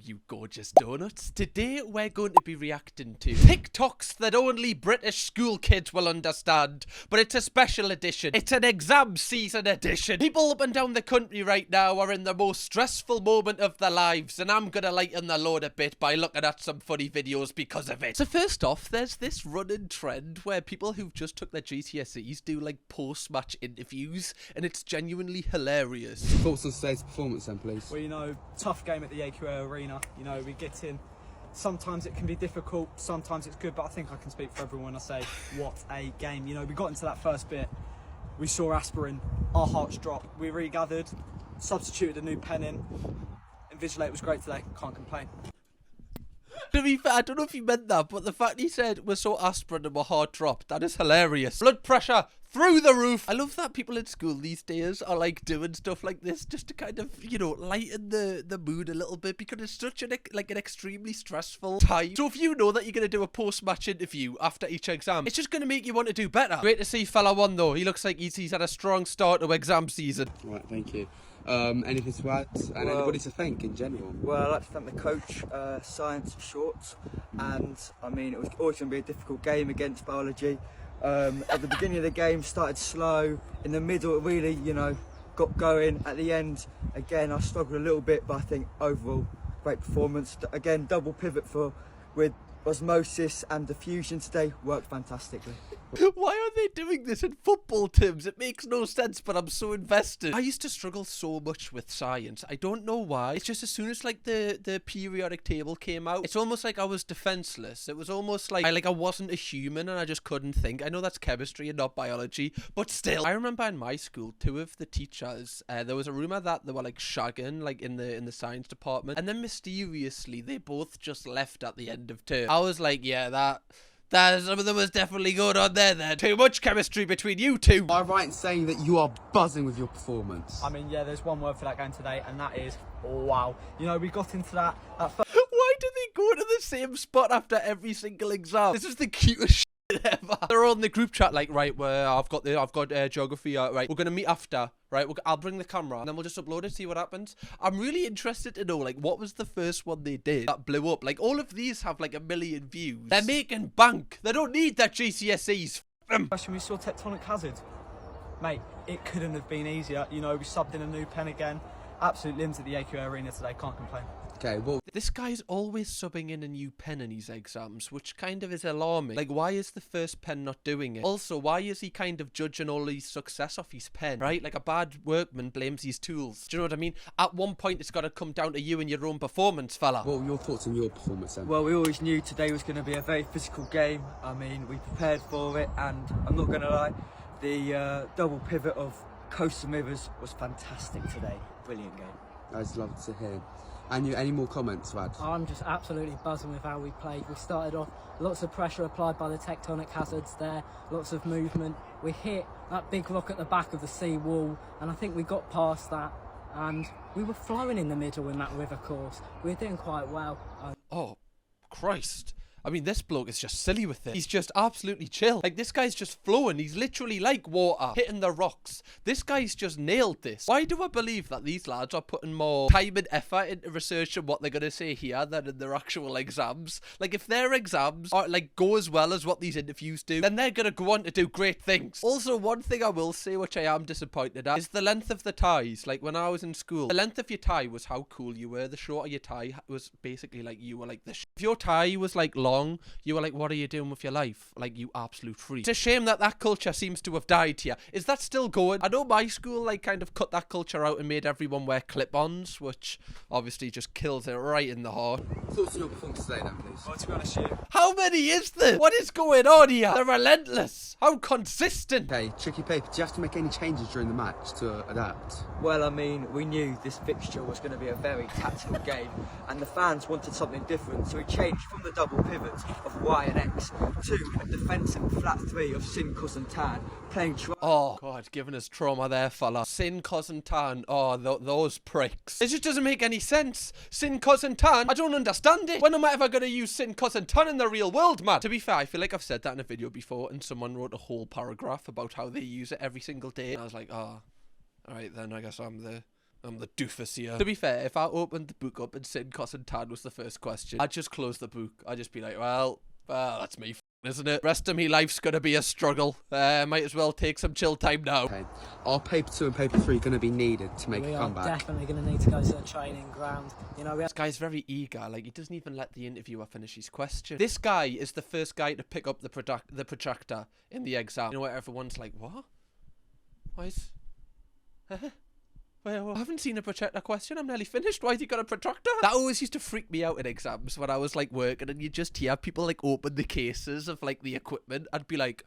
you gorgeous donuts. Today we're going to be reacting to TikToks that only British school kids will understand, but it's a special edition. It's an exam season edition. People up and down the country right now are in the most stressful moment of their lives, and I'm gonna lighten the load a bit by looking at some funny videos because of it. So first off, there's this running trend where people who've just took their GCSEs do like post-match interviews, and it's genuinely hilarious. Thoughts on today's performance then, please? Well, you know, tough game at the AQA Arena. You know, we get in. Sometimes it can be difficult, sometimes it's good, but I think I can speak for everyone when I say, what a game. You know, we got into that first bit, we saw aspirin, our hearts dropped, we regathered, substituted a new pen in. Invigilator was great today, can't complain. To be fair, I don't know if he meant that, but the fact he said we're so aspirin and my heart dropped, that is hilarious. Blood pressure through the roof. I love that people in school these days are like doing stuff like this just to kind of, you know, lighten the mood a little bit, because it's such an extremely stressful time. So if you know that you're going to do a post-match interview after each exam, it's just going to make you want to do better. Great to see fella one though. He looks like he's had a strong start to exam season. Right, thank you. Anything to add and anybody to thank in general? Well, I'd like to thank the coach, science shorts, and I mean it was always going to be a difficult game against biology. At the beginning of the game started slow, in the middle it really, you know, got going. At the end, again I struggled a little bit, but I think overall great performance. Again, double pivot with osmosis and diffusion today worked fantastically. Why are they doing this in football terms? It makes no sense, but I'm so invested. I used to struggle so much with science. I don't know why. It's just as soon as like the periodic table came out, it's almost like I was defenseless. It was almost like I wasn't a human and I just couldn't think. I know that's chemistry and not biology, but still. I remember in my school, two of the teachers, there was a rumor that they were like shagging like in the science department, and then mysteriously they both just left at the end of term. I was like, yeah, that something was definitely going on there then. Too much chemistry between you two. Am I right in saying that you are buzzing with your performance? I mean, yeah, there's one word for that game today, and that is wow. You know, we got into that first... Why do they go to the same spot after every single exam? This is the cutest shit ever. They're all in the group chat like, right, I've got geography, right, we're gonna meet after, right, I'll bring the camera and then we'll just upload it, see what happens. I'm really interested to know, like, what was the first one they did that blew up? Like, all of these have like 1 million views. They're making bank. They don't need their GCSEs. When we saw tectonic hazard, mate, it couldn't have been easier. You know, we subbed in a new pen again. Absolute limbs at the AQA Arena today, can't complain. Okay, well, this guy's always subbing in a new pen in his exams, which kind of is alarming. Like, why is the first pen not doing it? Also, why is he kind of judging all his success off his pen, right? Like, a bad workman blames his tools. Do you know what I mean? At one point, it's got to come down to you and your own performance, fella. what were your thoughts on your performance then? Well, we always knew today was going to be a very physical game. I mean, we prepared for it, and I'm not going to lie, the double pivot of Coastal Rivers was fantastic today. Brilliant game. I'd love to hear. And you, any more comments to add? I'm just absolutely buzzing with how we played. We started off, lots of pressure applied by the tectonic hazards there, lots of movement. We hit that big rock at the back of the sea wall, and I think we got past that, and we were flowing in the middle in that river course. We were doing quite well. Oh, Christ. I mean, this bloke is just silly with it. He's just absolutely chill. Like, this guy's just flowing. He's literally like water, hitting the rocks. This guy's just nailed this. Why do I believe that these lads are putting more time and effort into research and what they're going to say here than in their actual exams? Like, if their exams are, like, go as well as what these interviews do, then they're going to go on to do great things. Also, one thing I will say, which I am disappointed at, is the length of the ties. Like, when I was in school, the length of your tie was how cool you were. The shorter your tie was basically like you were like the If your tie was, like, long, you were like, what are you doing with your life? Like, you absolute freak. It's a shame that that culture seems to have died here. Is that still going? I know my school, like, kind of cut that culture out and made everyone wear clip-ons, which obviously just kills it right in the heart. Thoughts on your performance today then, please? Well, to be honest with you, How many is there? What is going on here? They're relentless. How consistent. Okay, tricky paper. Do you have to make any changes during the match to adapt? Well, I mean, we knew this fixture was going to be a very tactical game, and the fans wanted something different, so we changed from the double pivot of Y and X to a defensive flat three of sin, cos and tan, playing Oh, God, giving us trauma there, fella. Sin, cos and tan. Oh, those pricks. It just doesn't make any sense. Sin, cos and tan. I don't understand it. When am I ever going to use sin, cos and tan in the real world, man? To be fair, I feel like I've said that in a video before, and someone wrote a whole paragraph about how they use it every single day. And I was like, oh, all right then, I guess I'm the I'm the doofus here. To be fair, if I opened the book up and Sin, Cos and Tad was the first question, I'd just close the book. I'd just be like, well, that's me, isn't it? Rest of me life's gonna be a struggle. Might as well take some chill time now. Okay. Are paper 2 and paper 3 going to be needed to make a comeback? We are definitely going to need to go to the training ground. You know, This guy's very eager. Like, he doesn't even let the interviewer finish his question. This guy is the first guy to pick up the protractor in the exam. You know where everyone's like, what? Why is... Well, I haven't seen a protractor question. I'm nearly finished. Why has he got a protractor? That always used to freak me out in exams when I was like working and you just hear people like open the cases of like the equipment. I'd be like,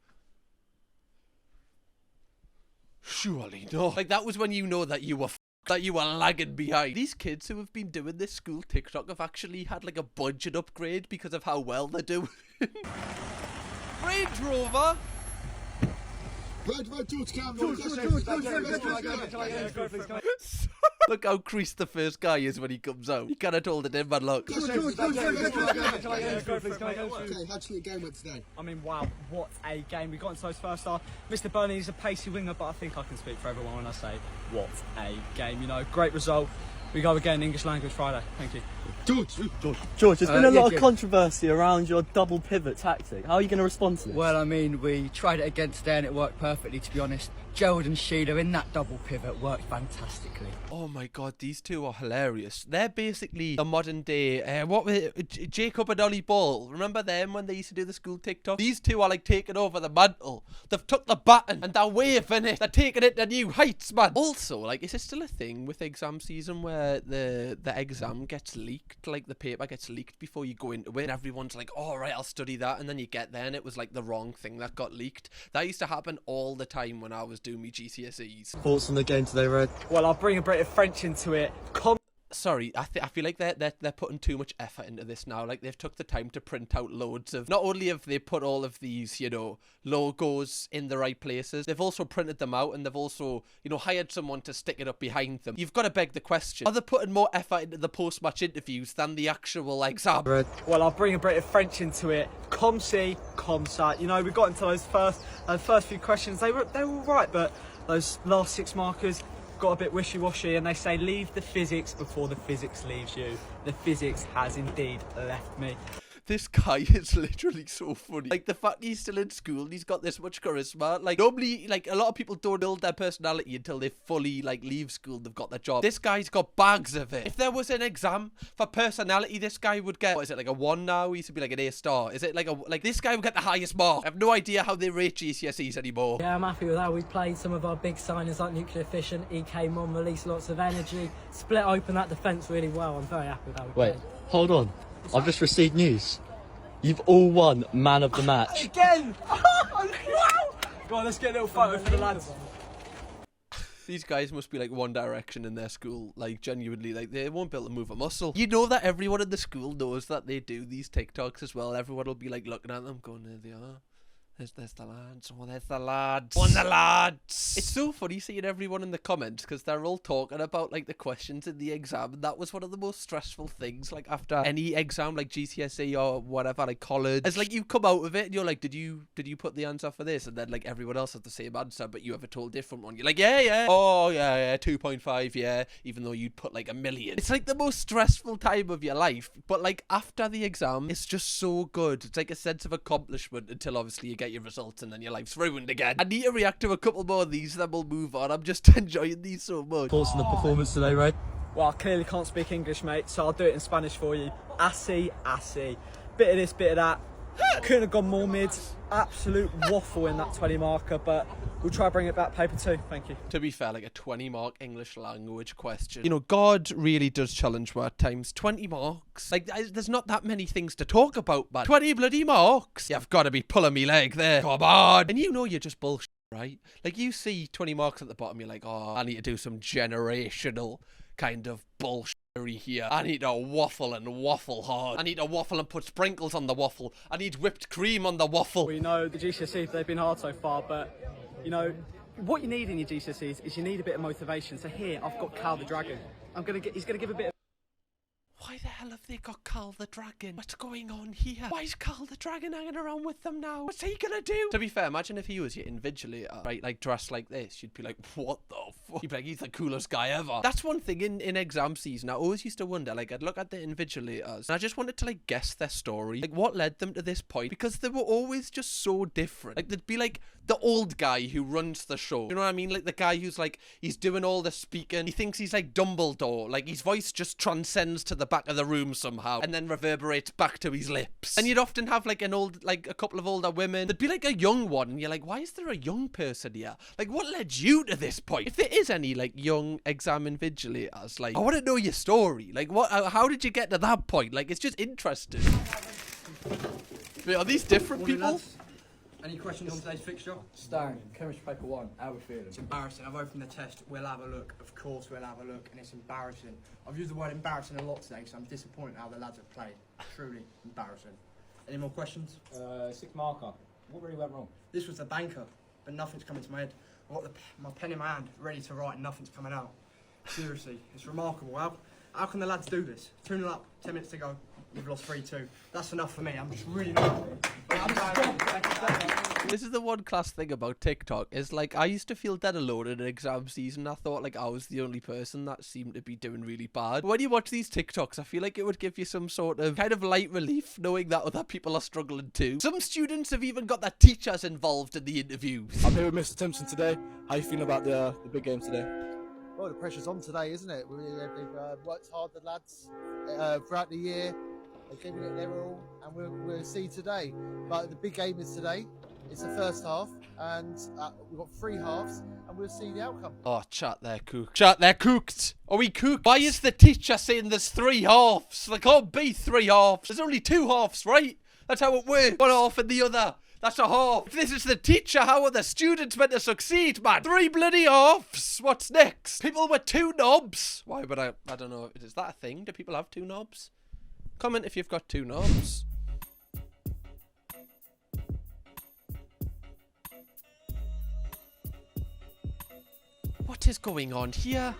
surely no. Like that was when you know that you were lagging behind. These kids who have been doing this school TikTok have actually had like a budget upgrade because of how well they're doing. Range Rover. Look how creased the first guy is when he comes out. He kind of told it in, but look. Okay, how'd you game went today? I mean, wow, what a game. We got into those first half. Mr. Burnley is a pacey winger, but I think I can speak for everyone when I say, what a game. You know, great result. We go again, English Language Friday. Thank you. George, there's been a lot of controversy around your double pivot tactic. How are you going to respond to this? Well, I mean, we tried it again today and it worked perfectly, to be honest. Gerald and Sheila in that double pivot worked fantastically. Oh my god, these two are hilarious. They're basically the modern day, Jacob and Ollie Ball. Remember them when they used to do the school TikTok? These two are like taking over the mantle. They've took the baton and they're waving it. They're taking it to new heights, man. Also, like, is it still a thing with exam season where the exam gets leaked? Like, the paper gets leaked before you go into it and everyone's like, oh, right, I'll study that. And then you get there and it was like the wrong thing that got leaked. That used to happen all the time when I was doing my GCSEs. Thoughts on the game today, Red? Well, I'll bring a bit of French into it. Sorry, I feel like they're putting too much effort into this now. Like, they've took the time to print out loads of... Not only have they put all of these, you know, logos in the right places, they've also printed them out and they've also, you know, hired someone to stick it up behind them. You've got to beg the question, are they putting more effort into the post-match interviews than the actual exam? Red. Well, I'll bring a bit of French into it. Comme si, comme ça. You know, we got into those first few questions. They were all right, but those last 6 markers got a bit wishy-washy, and they say leave the physics before the physics leaves you. The physics has indeed left me. This guy is literally so funny. Like, the fact he's still in school and he's got this much charisma. Like, normally, like, a lot of people don't build their personality until they fully, like, leave school and they've got their job. This guy's got bags of it. If there was an exam for personality, this guy would get, what is it, like a 1 now? He used to be like an A star. Is it like this guy would get the highest mark? I have no idea how they rate GCSEs anymore. Yeah, I'm happy with how we played. Some of our big signers like Nuclear Fission, EK Mon released lots of energy, split open that defence really well. I'm very happy with how we played. Wait, hold on. I've just received news. You've all won man of the match. Again! Go on, let's get a little photo for the lads. These guys must be like One Direction in their school. Like, genuinely, like, they won't be able to move a muscle. You know that everyone in the school knows that they do these TikToks as well. Everyone will be like looking at them going, there they are. There's the lads. Oh, there's the lads. Oh, the lads. It's so funny seeing everyone in the comments because they're all talking about like the questions in the exam, and that was one of the most stressful things. Like, after any exam, like GCSE or whatever, like college, it's like you come out of it and you're like, did you put the answer for this? And then like everyone else has the same answer, but you have a total different one. You're like, yeah. Oh yeah, 2.5, yeah. Even though you'd put like 1 million. It's like the most stressful time of your life. But like after the exam, it's just so good. It's like a sense of accomplishment until obviously you get your results and then your life's ruined again. I need to react to a couple more of these, then we'll move on. I'm just enjoying these so much. Thoughts on the performance today, Red? Well, I clearly can't speak English, mate, so I'll do it in Spanish for you. Así. Bit of this, bit of that. Couldn't have gone more mid. Absolute waffle in that 20 marker, but we'll try to bring it back paper 2. Thank you. To be fair, like a 20 mark English language question. You know, God really does challenge me at times. 20 marks. Like, there's not that many things to talk about, man. 20 bloody marks. You've got to be pulling me leg there. Come on. And you know you're just bullshit, right? Like, you see 20 marks at the bottom, you're like, oh, I need to do some generational kind of bullshit here. I need to waffle and waffle hard. I need to waffle and put sprinkles on the waffle. I need whipped cream on the waffle. Well, you know, the GCSEs, they've been hard so far, but, you know, what you need in your GCSEs is you need a bit of motivation. So here, I've got Cal the Dragon. He's going to give a bit of... why the hell have they got Carl the Dragon? What's going on here? Why is Carl the Dragon hanging around with them now? What's he gonna do? To be fair, imagine if he was your invigilator, right? Like dressed like this. You'd be like, what the fuck? You'd be like, he's the coolest guy ever. That's one thing in exam season. I always used to wonder, like, I'd look at the invigilators and I just wanted to like guess their story. Like what led them to this point? Because they were always just so different. Like there'd be like the old guy who runs the show. You know what I mean? Like the guy who's like, he's doing all the speaking. He thinks he's like Dumbledore. Like his voice just transcends to the back of the room somehow and then reverberates back to his lips. And you'd often have like a couple of older women. There'd be like a young one and you're like, why is there a young person here? Like what led you to this point? If there is any like young exam invigilators, like I want to know your story. Like what, how did you get to that point? Like it's just interesting. Wait, are these different people? Any questions on today's fixture? Stone, chemistry paper 1, how are we feeling? It's embarrassing. I've opened the test. We'll have a look. Of course we'll have a look. And it's embarrassing. I've used the word embarrassing a lot today, so I'm disappointed how the lads have played. Truly embarrassing. Any more questions? 6 marker. What really went wrong? This was the banker, but nothing's coming to my head. I've got my pen in my hand, ready to write, and nothing's coming out. Seriously, it's remarkable. How can the lads do this? 2-0 up, 10 minutes to go. We've lost 3-2. That's enough for me. I'm just really not. This is the one class thing about TikTok is like I used to feel dead alone in exam season. I thought like I was the only person that seemed to be doing really bad. But when you watch these TikToks, I feel like it would give you some sort of kind of light relief knowing that other people are struggling too. Some students have even got their teachers involved in the interviews. I'm here with Mr. Timpson today. How you feeling about the big game today? Well, the pressure's on today, isn't it? They've worked hard, the lads, throughout the year. They're giving it their all, and we'll see today. But the big game is today. It's the first half, and we've got 3 halves, and we'll see the outcome. Oh, chat, they're cooked. Chat, they're cooked. Are we cooked? Why is the teacher saying there's 3 halves? There can't be 3 halves. There's only 2 halves, right? That's how it works. One half and the other. That's a half. If this is the teacher, how are the students meant to succeed, man? 3 bloody halves. What's next? People with 2 knobs. Why would I don't know. Is that a thing? Do people have 2 knobs? Comment if you've got 2 knobs. What is going on here?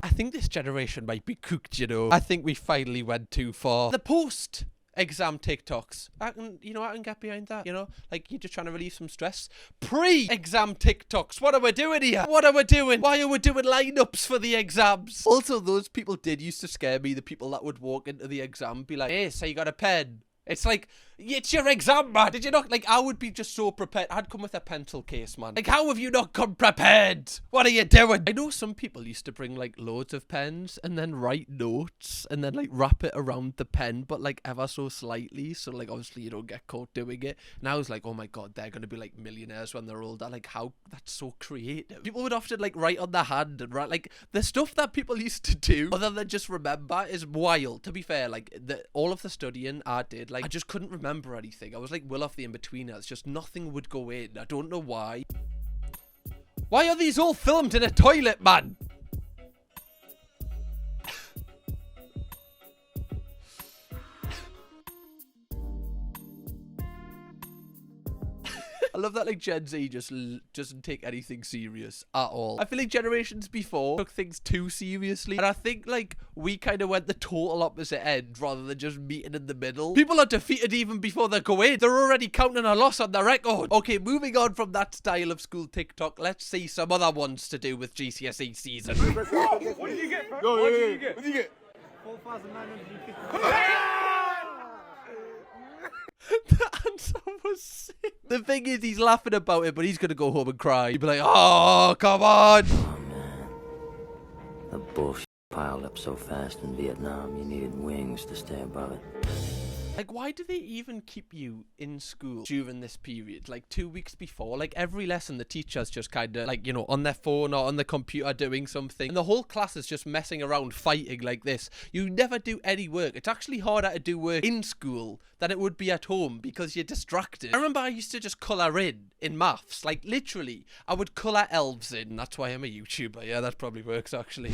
I think this generation might be cooked, you know. I think we finally went too far. The post-exam TikToks. I can get behind that, you know? Like, you're just trying to relieve some stress. Pre-exam TikToks. What are we doing here? What are we doing? Why are we doing lineups for the exams? Also, those people used to scare me. The people that would walk into the exam and be like, hey, so you got a pen? It's like, it's your exam, man. Did you not? Like, I would be just so prepared. I'd come with a pencil case, man. Like, how have you not come prepared? What are you doing? I know some people used to bring, like, loads of pens and then write notes and then, like, wrap it around the pen, but, like, ever so slightly. So, like, obviously you don't get caught doing it. And I was like, oh, my God, they're going to be, like, millionaires when they're older. Like, how? That's so creative. People would often, like, write on their hand and write, like, the stuff that people used to do, other than just remember, is wild. To be fair, like, all of the studying I did, like, I just couldn't remember anything. I was like Will off the In-Betweeners. Just nothing would go in. I don't know why. Why are these all filmed in a toilet, man? I love that, like, Gen Z just doesn't take anything serious at all. I feel like generations before took things too seriously. And I think, like, we kind of went the total opposite end rather than just meeting in the middle. People are defeated even before they go in. They're already counting a loss on the record. Okay, moving on from that style of school TikTok, let's see some other ones to do with GCSE season. What did you get, bro? What did you get? What did you get? 4,950. The answer was sick. The thing is, he's laughing about it, but he's going to go home and cry. He'd be like, oh, come on. Oh, man. The bullshit piled up so fast in Vietnam, you needed wings to stay above it. Like, why do they even keep you in school during this period? Like, 2 weeks before, like, every lesson, the teacher's just kind of, like, you know, on their phone or on the computer doing something. And the whole class is just messing around, fighting like this. You never do any work. It's actually harder to do work in school than it would be at home because you're distracted. I remember I used to just colour in maths. Like, literally, I would colour elves in. That's why I'm a YouTuber. Yeah, that probably works, actually.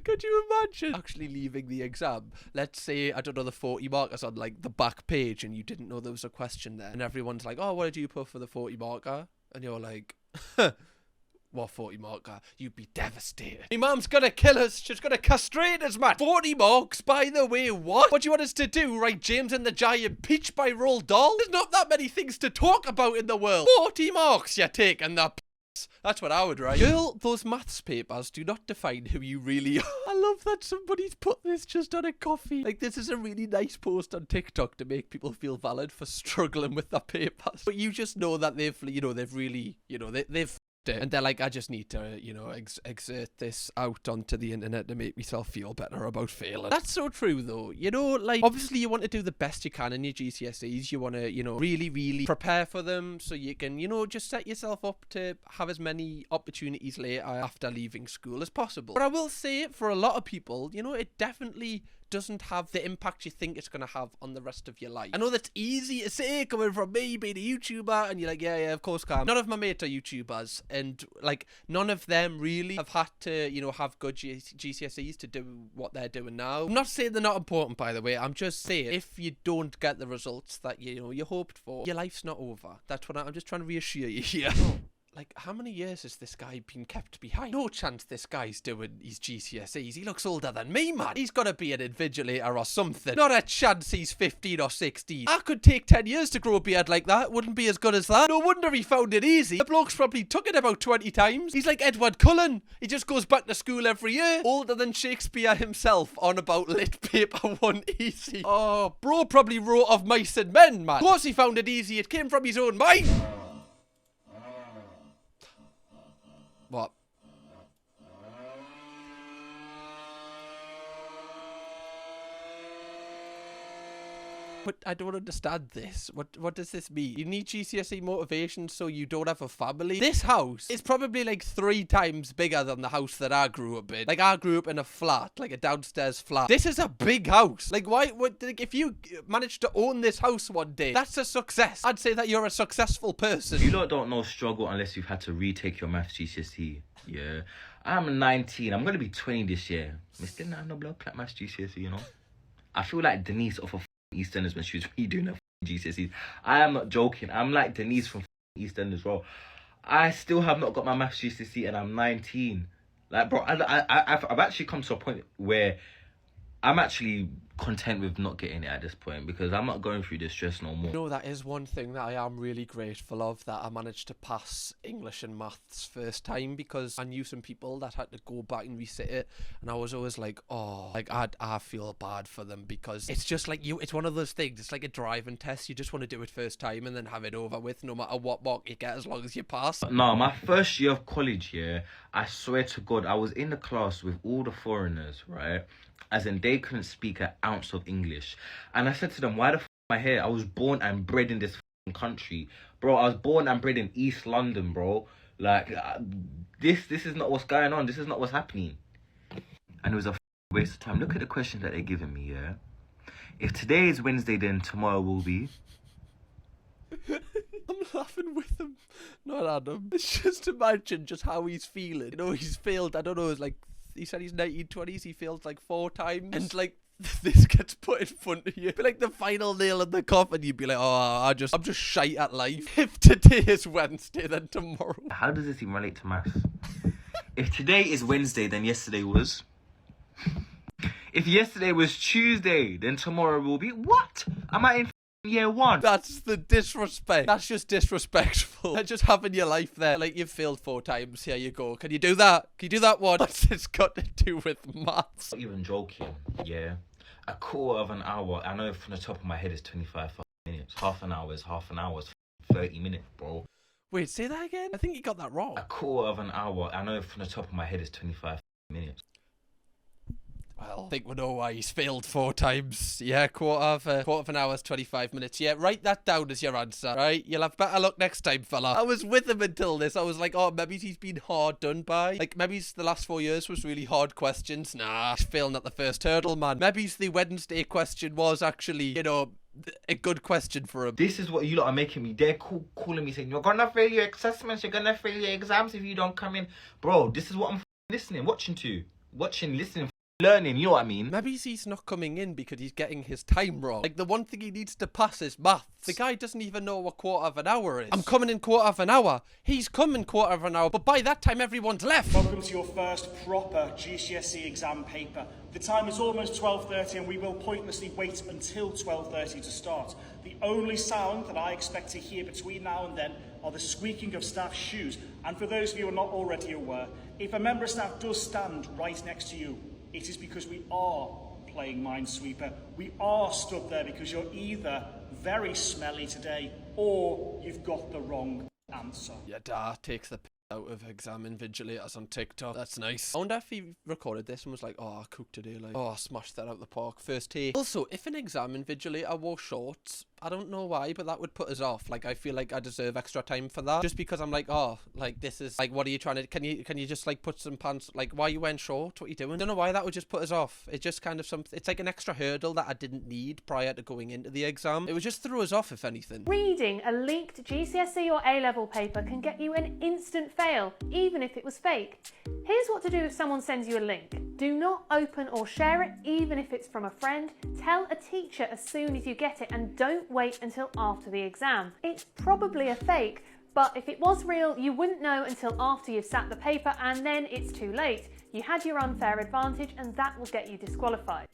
Could you imagine actually leaving the exam? Let's say, I don't know, the 40 markers on like the back page and you didn't know there was a question there. And everyone's like, oh, what did you put for the 40 marker? And you're like, what 40 marker? You'd be devastated. My mum's gonna kill us. She's gonna castrate us, man. 40 marks, by the way, what? What do you want us to do? Write James and the Giant Peach by Roald Dahl? There's not that many things to talk about in the world. 40 marks, you're taking the piss. That's what I would write. Girl, those maths papers do not define who you really are. I love that somebody's put this just on a coffee. Like, this is a really nice post on TikTok to make people feel valid for struggling with their papers. But you just know that they've, you know, they've really, you know, they've it. And they're like, I just need to, you know, exert this out onto the internet to make myself feel better about failing. That's so true, though. You know, like, obviously you want to do the best you can in your GCSEs. You want to, you know, really, really prepare for them so you can, you know, just set yourself up to have as many opportunities later after leaving school as possible. But I will say, for a lot of people, you know, it definitely doesn't have the impact you think it's going to have on the rest of your life. I know that's easy to say coming from me being a YouTuber, and you're like, yeah, of course, Cam. None of my mates are YouTubers, and like none of them really have had to, you know, have good GCSEs to do what they're doing now. I'm not saying they're not important, by the way. I'm just saying if you don't get the results that you hoped for, your life's not over. That's what I'm just trying to reassure you here. Like, how many years has this guy been kept behind? No chance this guy's doing his GCSEs. He looks older than me, man. He's got to be an invigilator or something. Not a chance he's 15 or 16. I could take 10 years to grow a beard like that. Wouldn't be as good as that. No wonder he found it easy. The bloke's probably took it about 20 times. He's like Edward Cullen. He just goes back to school every year. Older than Shakespeare himself on about lit paper 1 easy. Oh, bro probably wrote Of Mice and Men, man. Of course he found it easy. It came from his own mind. What? But I don't understand this. What does this mean? You need GCSE motivation so you don't have a family? This house is probably like 3 times bigger than the house that I grew up in. Like, I grew up in a flat, like a downstairs flat. This is a big house. Like, like, if you managed to own this house one day, that's a success. I'd say that you're a successful person. You lot don't know struggle unless you've had to retake your maths GCSE. Yeah. I'm 19. I'm going to be 20 this year. Mr. Nano Blood Clap Maths GCSE, you know? I feel like Denise off of EastEnders when she was redoing her GCSEs. I am not joking. I'm like Denise from EastEnders, bro. I still have not got my maths GCSE and I'm 19. Like, bro, I've actually come to a point where I'm actually content with not getting it at this point because I'm not going through this stress no more. You know, that is one thing that I am really grateful of, that I managed to pass English and maths first time, because I knew some people that had to go back and resit it, and I was always like, oh, like I feel bad for them, because it's just like it's one of those things. It's like a driving test. You just want to do it first time and then have it over with, no matter what mark you get, as long as you pass. No, my first year of college, yeah, I swear to God, I was in the class with all the foreigners, right? As in, they couldn't speak an ounce of English. And I said to them, why the f am I here? I was born and bred in this country. Bro, I was born and bred in East London, bro. Like, this is not what's going on. This is not what's happening. And it was a waste of time. Look at the questions that they're giving me, yeah? If today is Wednesday, then tomorrow will be... I'm laughing with him, not Adam. It's just imagine just how he's feeling. You know, he's failed, I don't know, it's like... He said he's 1920s, he failed like 4 times. And like, this gets put in front of you. Be like the final nail in the coffin. You'd be like, oh, I'm just shite at life. If today is Wednesday, then tomorrow. How does this even relate to maths? If today is Wednesday, then yesterday was... If yesterday was Tuesday, then tomorrow will be... What? Am I in year 1? That's the disrespect. That's just disrespectful. That's just having your life there. Like, you've failed 4 times. Here you go. Can you do that? Can you do that one? What's this got to do with maths? Not even joking, yeah. A quarter of an hour, I know from the top of my head is 25 minutes. Half an hour is 30 minutes, bro. Wait, say that again? I think you got that wrong. A quarter of an hour, I know from the top of my head is 25 minutes. Well, I think we know why he's failed 4 times. Yeah, quarter of an hour is 25 minutes. Yeah, write that down as your answer, right? You'll have better luck next time, fella. I was with him until this. I was like, oh, maybe he's been hard done by. Like, maybe the last 4 years was really hard questions. Nah, he's failing at the first hurdle, man. Maybe the Wednesday question was actually, you know, a good question for him. This is what you lot are making me. They're calling me saying, you're gonna fail your assessments, you're gonna fail your exams if you don't come in. Bro, this is what I'm listening, listening. learning, you know what I mean? Maybe he's not coming in because he's getting his time wrong. Like, the one thing he needs to pass is maths. The guy doesn't even know what quarter of an hour is. I'm coming in quarter of an hour. He's coming quarter of an hour, but by that time everyone's left. Welcome to your first proper GCSE exam paper. The time is almost 12:30 and we will pointlessly wait until 12:30 to start. The only sound that I expect to hear between now and then are the squeaking of staff's shoes. And for those of you who are not already aware, if a member of staff does stand right next to you, it is because we are playing Minesweeper. We are stood there because you're either very smelly today or you've got the wrong answer. Your dad takes the piss out of exam invigilators on TikTok. That's nice. I wonder if he recorded this and was like, oh, I cooked today, like, oh, I smashed that out the park, first take. Also, if an exam invigilator wore shorts, I don't know why, but that would put us off. Like, I feel like I deserve extra time for that. Just because I'm like, oh, like, this is, like, what are you trying to, can you just, like, put some pants, like, why are you wearing shorts? What are you doing? I don't know why that would just put us off. It's just kind of something, it's like an extra hurdle that I didn't need prior to going into the exam. It would just throw us off, if anything. Reading a leaked GCSE or A-level paper can get you an instant fail, even if it was fake. Here's what to do if someone sends you a link. Do not open or share it, even if it's from a friend. Tell a teacher as soon as you get it, and don't wait until after the exam. It's probably a fake, but if it was real, you wouldn't know until after you've sat the paper, and then it's too late. You had your unfair advantage, and that will get you disqualified.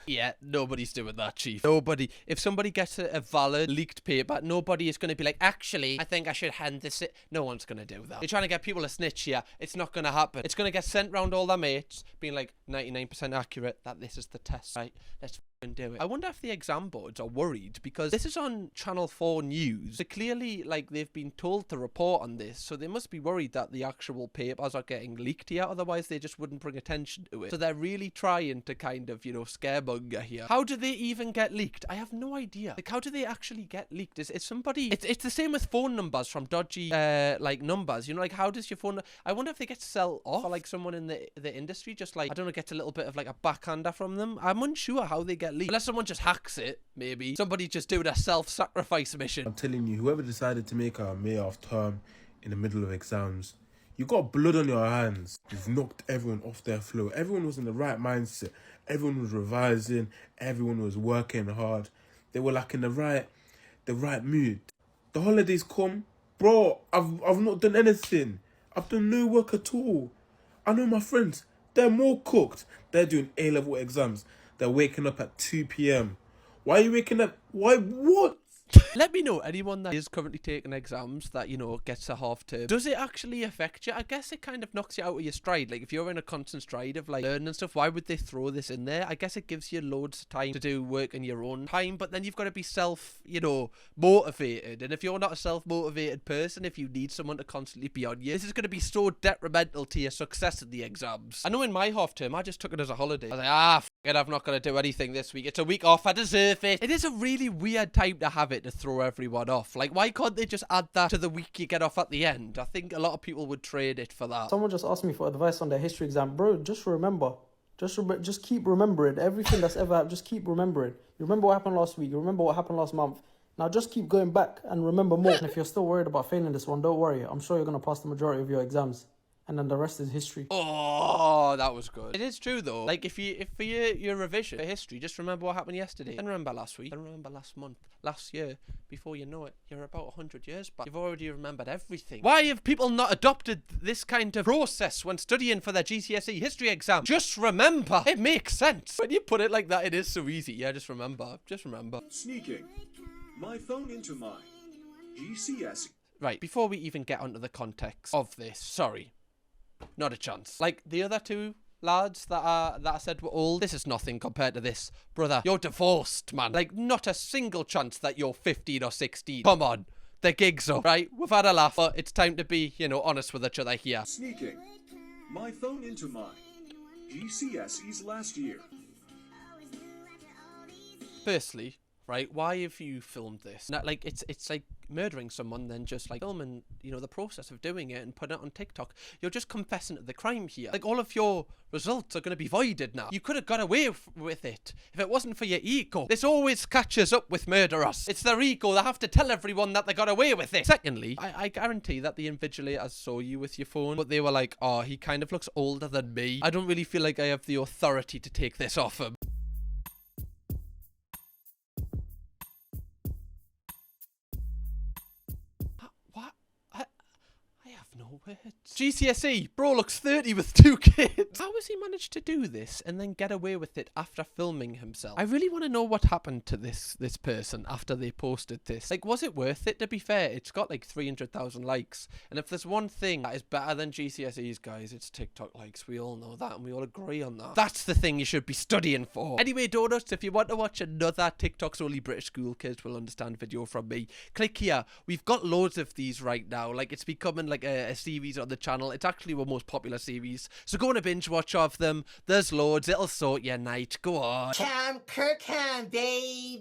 Yeah, nobody's doing that, Chief. Nobody. If somebody gets a valid leaked paper, nobody is going to be like, actually, I think I should hand this in. No one's going to do that. You're trying to get people to snitch here. It's not going to happen. It's going to get sent round all their mates, being like 99% accurate that this is the test, right? Let's do it. I wonder if the exam boards are worried because this is on Channel 4 News. So clearly, like, they've been told to report on this, so they must be worried that the actual papers are getting leaked here. Otherwise, they just wouldn't bring attention to it. So they're really trying to kind of, you know, scaremonger here. How do they even get leaked? I have no idea. Like, how do they actually get leaked? Is somebody... It's the same with phone numbers from dodgy, like, numbers. You know, like, how does your phone... I wonder if they get sell off or, like, someone in the industry just, like, I don't know, gets a little bit of, like, a backhander from them. I'm unsure how they get leaked. Unless someone just hacks it, maybe. Somebody just doing a self-sacrifice mission. I'm telling you, whoever decided to make a May half term in the middle of exams, you got blood on your hands. You've knocked everyone off their flow. Everyone was in the right mindset. Everyone was revising. Everyone was working hard. They were like in the right mood. The holidays come, bro. I've not done anything. I've done no work at all. I know my friends. They're more cooked. They're doing A-level exams. They're waking up at 2 p.m. Why are you waking up? Why? What? Let me know, anyone that is currently taking exams that, you know, gets a half term. Does it actually affect you? I guess it kind of knocks you out of your stride. Like, if you're in a constant stride of, like, learning and stuff, why would they throw this in there? I guess it gives you loads of time to do work in your own time, but then you've got to be motivated. And if you're not a self-motivated person, if you need someone to constantly be on you, this is going to be so detrimental to your success in the exams. I know in my half term, I just took it as a holiday. I was like, it, I'm not going to do anything this week. It's a week off. I deserve it. It is a really weird time to have it to throw everyone off. Like, why can't they just add that to the week you get off at the end? I think a lot of people would trade it for that. Someone just asked me for advice on their history exam. Bro, just remember. Just keep remembering. Everything that's ever happened, just keep remembering. You remember what happened last week. You remember what happened last month. Now just keep going back and remember more. And if you're still worried about failing this one, don't worry. I'm sure you're going to pass the majority of your exams. And then the rest is history. Oh, that was good. It is true though. Like, if for your revision for history, just remember what happened yesterday. Then remember last week. Then remember last month. Last year. Before you know it, you're about 100 years back. You've already remembered everything. Why have people not adopted this kind of process when studying for their GCSE history exam? Just remember. It makes sense. When you put it like that, it is so easy. Yeah, just remember. Just remember. Sneaking my phone into my GCSE. Right, before we even get onto the context of this, sorry. Not a chance. Like, the other two lads that I said were old, this is nothing compared to this. Brother, you're divorced, man. Like, not a single chance that you're 15 or 16. Come on. The gig's up, right? We've had a laugh, but it's time to be, you know, honest with each other here. Sneaking my phone into my GCSEs last year. Firstly, right? Why have you filmed this? Not like it's like murdering someone, then just like filming, you know, the process of doing it and putting it on TikTok. You're just confessing to the crime here. Like, all of your results are going to be voided now. You could have got away with it if it wasn't for your ego. This always catches up with murderers. It's their ego. They have to tell everyone that they got away with it. Secondly, I guarantee that the Invigilators saw you with your phone, but they were like, oh, he kind of looks older than me. I don't really feel like I have the authority to take this off him. No words. GCSE, bro looks 30 with 2 kids. How has he managed to do this and then get away with it after filming himself? I really want to know what happened to this person after they posted this. Like, was it worth it? To be fair, it's got like 300,000 likes. And if there's one thing that is better than GCSEs, guys, it's TikTok likes. We all know that and we all agree on that. That's the thing you should be studying for. Anyway, donuts, if you want to watch another TikTok's only British school kids will understand video from me, click here. We've got loads of these right now. Like, it's becoming like a series on the channel. It's actually our most popular series, so go on a binge watch of them. There's loads. It'll sort your night. Go on. Kirkham, baby.